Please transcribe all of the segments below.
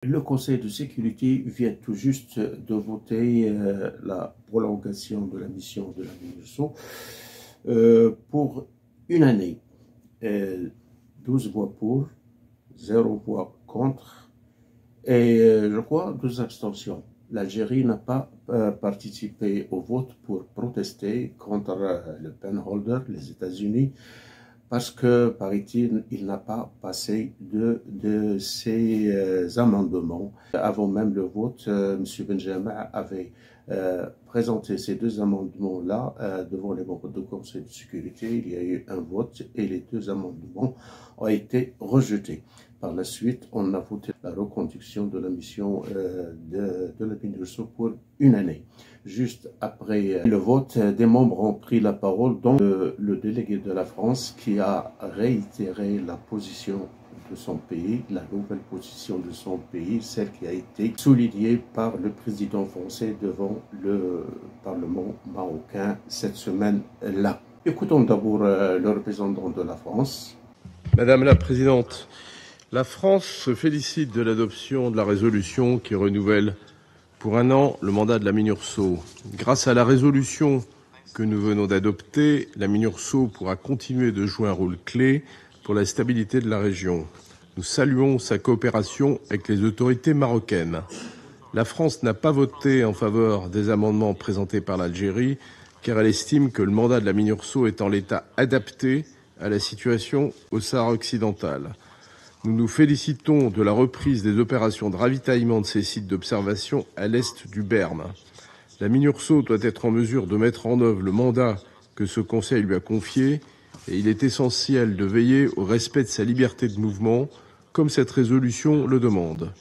Le Conseil de sécurité vient tout juste de voter la prolongation de la mission de la MINUSO pour une année. 12 voix pour, 0 voix contre et je crois 12 abstentions. L'Algérie n'a pas participé au vote pour protester contre le penholder, les États-Unis, parce que, paraît-il, il n'a pas passé de ces amendements. Avant même le vote, M. Benjamin avait présenté ces deux amendements-là devant les membres du Conseil de sécurité. Il y a eu un vote et les deux amendements ont été rejetés. Par la suite, on a voté la reconduction de la mission de la MINUSO pour une année. Juste après le vote, des membres ont pris la parole, dont le délégué de la France qui a réitéré la position de son pays, la nouvelle position de son pays, celle qui a été soulignée par le président français devant le Parlement marocain cette semaine-là. Écoutons d'abord le représentant de la France. Madame la Présidente, la France se félicite de l'adoption de la résolution qui renouvelle pour un an le mandat de la MINURSO. Grâce à la résolution que nous venons d'adopter, la MINURSO pourra continuer de jouer un rôle clé pour la stabilité de la région. Nous saluons sa coopération avec les autorités marocaines. La France n'a pas voté en faveur des amendements présentés par l'Algérie car elle estime que le mandat de la MINURSO est en l'état adapté à la situation au Sahara occidental. Nous nous félicitons de la reprise des opérations de ravitaillement de ces sites d'observation à l'est du Berme. La MINURSO doit être en mesure de mettre en œuvre le mandat que ce Conseil lui a confié et il est essentiel de veiller au respect de sa liberté de mouvement, comme cette résolution le demande.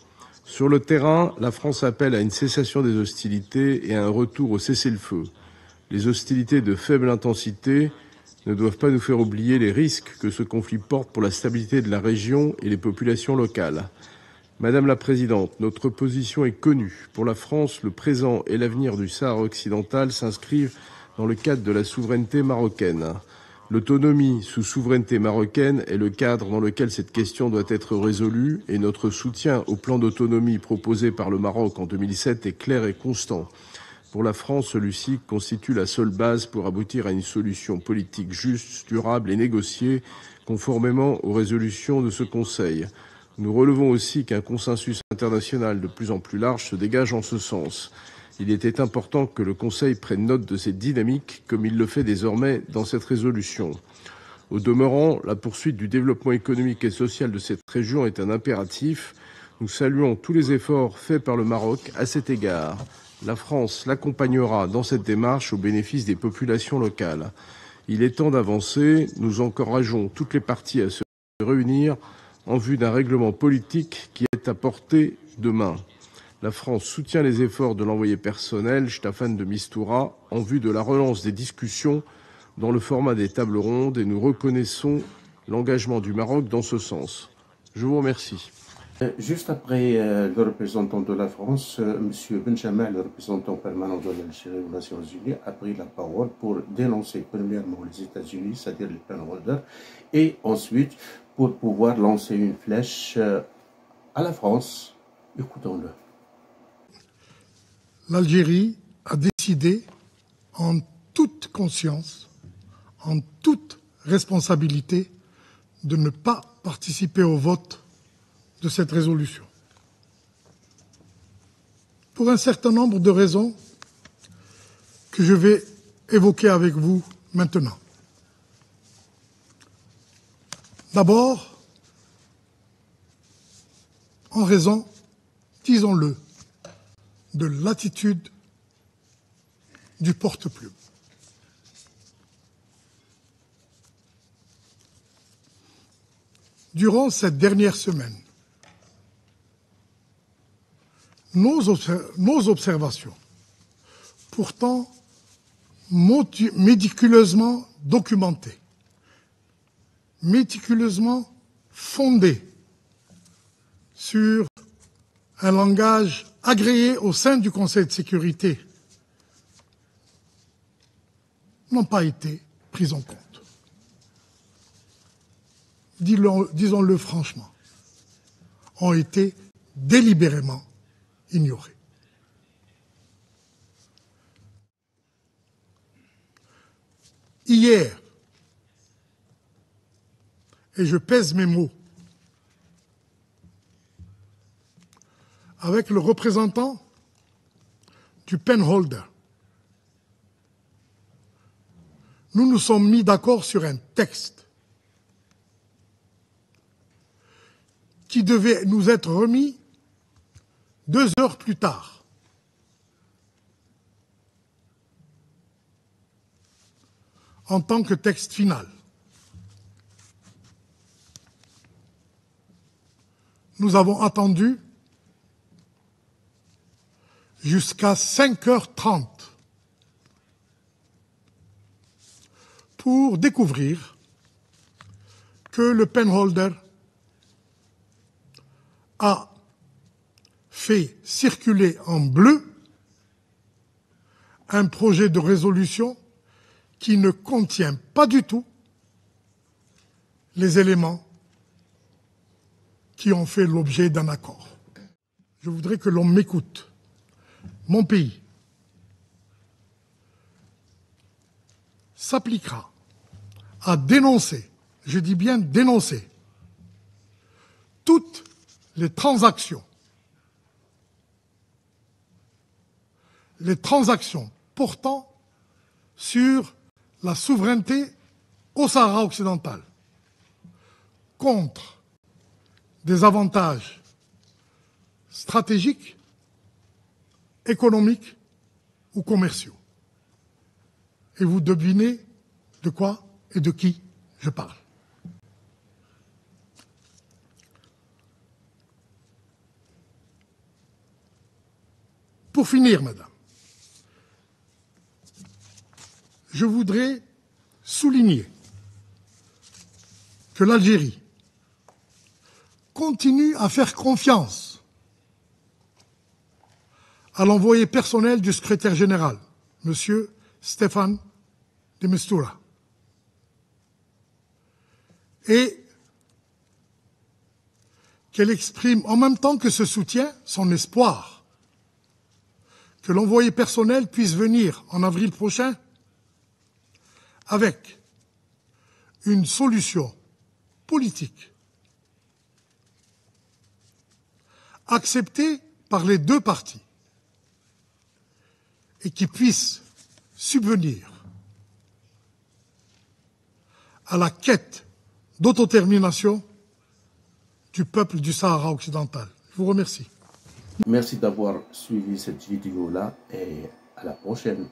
Sur le terrain, la France appelle à une cessation des hostilités et à un retour au cessez-le-feu. Les hostilités de faible intensité ne doivent pas nous faire oublier les risques que ce conflit porte pour la stabilité de la région et les populations locales. Madame la Présidente, notre position est connue. Pour la France, le présent et l'avenir du Sahara occidental s'inscrivent dans le cadre de la souveraineté marocaine. L'autonomie sous souveraineté marocaine est le cadre dans lequel cette question doit être résolue et notre soutien au plan d'autonomie proposé par le Maroc en 2007 est clair et constant. Pour la France, celui-ci constitue la seule base pour aboutir à une solution politique juste, durable et négociée, conformément aux résolutions de ce Conseil. Nous relevons aussi qu'un consensus international de plus en plus large se dégage en ce sens. Il était important que le Conseil prenne note de cette dynamique, comme il le fait désormais dans cette résolution. Au demeurant, la poursuite du développement économique et social de cette région est un impératif. Nous saluons tous les efforts faits par le Maroc à cet égard. La France l'accompagnera dans cette démarche au bénéfice des populations locales. Il est temps d'avancer. Nous encourageons toutes les parties à se réunir en vue d'un règlement politique qui est à portée de main. La France soutient les efforts de l'envoyé personnel Staffan de Mistura en vue de la relance des discussions dans le format des tables rondes et nous reconnaissons l'engagement du Maroc dans ce sens. Je vous remercie. Juste après le représentant de la France, M. Benjamin, le représentant permanent de l'Algérie aux Nations Unies, a pris la parole pour dénoncer premièrement les États-Unis, c'est-à-dire les penholders, et ensuite pour pouvoir lancer une flèche à la France. Écoutons-le. L'Algérie a décidé en toute conscience, en toute responsabilité, de ne pas participer au vote de cette résolution. Pour un certain nombre de raisons que je vais évoquer avec vous maintenant. D'abord, en raison, disons-le, de l'attitude du porte-plume. Durant cette dernière semaine, nos observations, pourtant méticuleusement documentées, méticuleusement fondées sur un langage agréé au sein du Conseil de sécurité, n'ont pas été prises en compte. Disons-le franchement, ont été délibérément ignoré. Hier, et je pèse mes mots, avec le représentant du penholder, nous nous sommes mis d'accord sur un texte qui devait nous être remis 2 heures plus tard. En tant que texte final. Nous avons attendu jusqu'à 5h30 pour découvrir que le penholder a fait circuler en bleu un projet de résolution qui ne contient pas du tout les éléments qui ont fait l'objet d'un accord. Je voudrais que l'on m'écoute. Mon pays s'appliquera à dénoncer, je dis bien dénoncer, toutes les transactions portant sur la souveraineté au Sahara occidental, contre des avantages stratégiques, économiques ou commerciaux. Et vous devinez de quoi et de qui je parle. Pour finir, madame, je voudrais souligner que l'Algérie continue à faire confiance à l'envoyé personnel du secrétaire général, M. Stéphane de Mistura, et qu'elle exprime en même temps que ce soutien son espoir que l'envoyé personnel puisse venir en avril prochain avec une solution politique acceptée par les 2 parties et qui puisse subvenir à la quête d'autodétermination du peuple du Sahara occidental. Je vous remercie. Merci d'avoir suivi cette vidéo-là et à la prochaine.